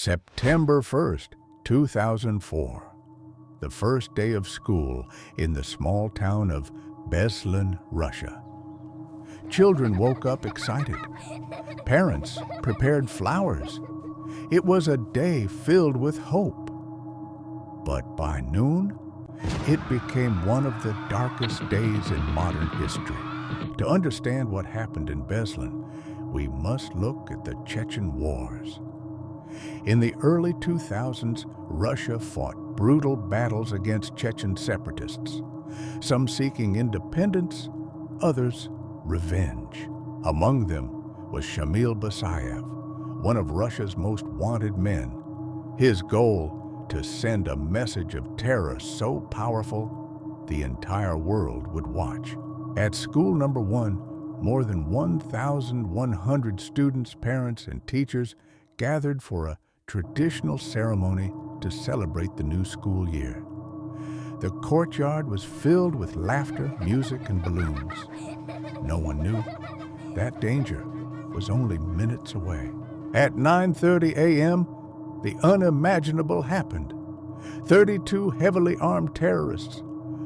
September 1st, 2004, the first day of school in the small town of Beslan, Russia. Children woke up excited. Parents prepared flowers. It was a day filled with hope. But by noon, it became one of the darkest days in modern history. To understand what happened in Beslan, we must look at the Chechen Wars. In the early 2000s, Russia fought brutal battles against Chechen separatists, some seeking independence, others revenge. Among them was Shamil Basayev, one of Russia's most wanted men. His goal, to send a message of terror so powerful the entire world would watch. At school number 1, more than 1,100 students, parents, and teachers gathered for a traditional ceremony to celebrate the new school year. The courtyard was filled with laughter, music, and balloons. No one knew that danger was only minutes away. At 9:30 a.m., the unimaginable happened. 32 heavily armed terrorists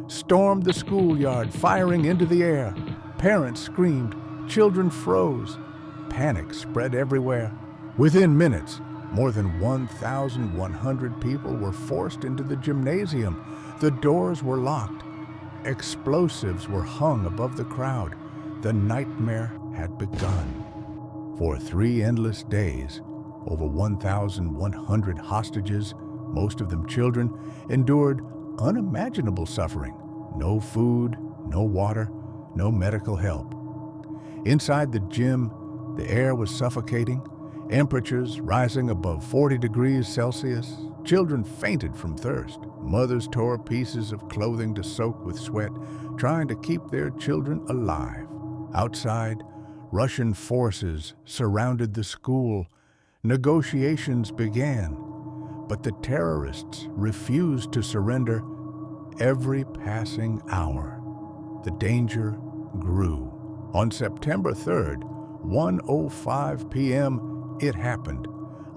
stormed the schoolyard, firing into the air. Parents screamed, children froze. Panic spread everywhere. Within minutes, more than 1,100 people were forced into the gymnasium. The doors were locked. Explosives were hung above the crowd. The nightmare had begun. For 3 endless days, over 1,100 hostages, most of them children, endured unimaginable suffering. No food, no water, no medical help. Inside the gym, the air was suffocating, temperatures rising above 40 degrees Celsius. Children fainted from thirst. Mothers tore pieces of clothing to soak with sweat, trying to keep their children alive. Outside, Russian forces surrounded the school. Negotiations began, but the terrorists refused to surrender. Every passing hour, the danger grew. On September 3rd, 1:05 p.m., it happened.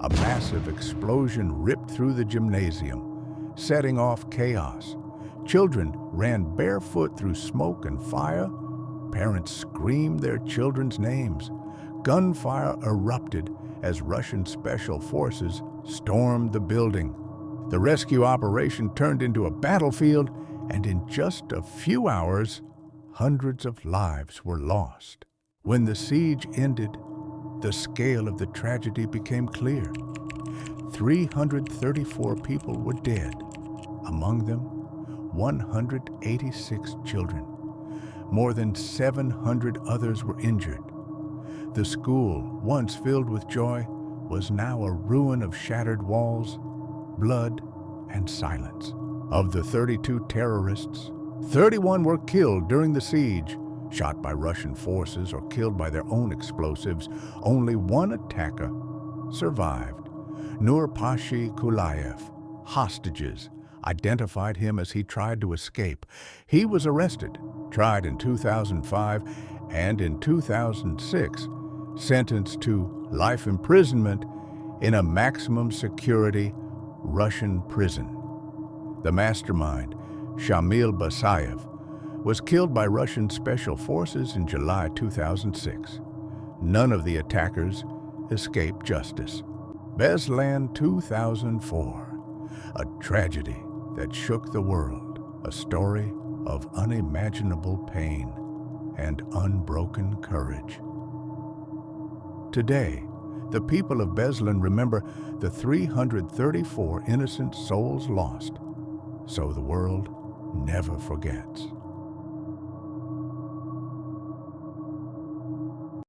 A massive explosion ripped through the gymnasium, setting off chaos. Children ran barefoot through smoke and fire. Parents screamed their children's names. Gunfire erupted as Russian special forces stormed the building. The rescue operation turned into a battlefield, and in just a few hours, hundreds of lives were lost. When the siege ended, the scale of the tragedy became clear. 334 people were dead, among them 186 children. More than 700 others were injured. The school, once filled with joy, was now a ruin of shattered walls, blood, and silence. Of the 32 terrorists, 31 were killed during the siege, shot by Russian forces or killed by their own explosives. Only one attacker survived. Nurpashi Kulayev. Hostages identified him as he tried to escape. He was arrested, tried in 2005, and in 2006, sentenced to life imprisonment in a maximum security Russian prison. The mastermind, Shamil Basayev, was killed by Russian special forces in July 2006. None of the attackers escaped justice. Beslan 2004, a tragedy that shook the world, a story of unimaginable pain and unbroken courage. Today, the people of Beslan remember the 334 innocent souls lost, so the world never forgets.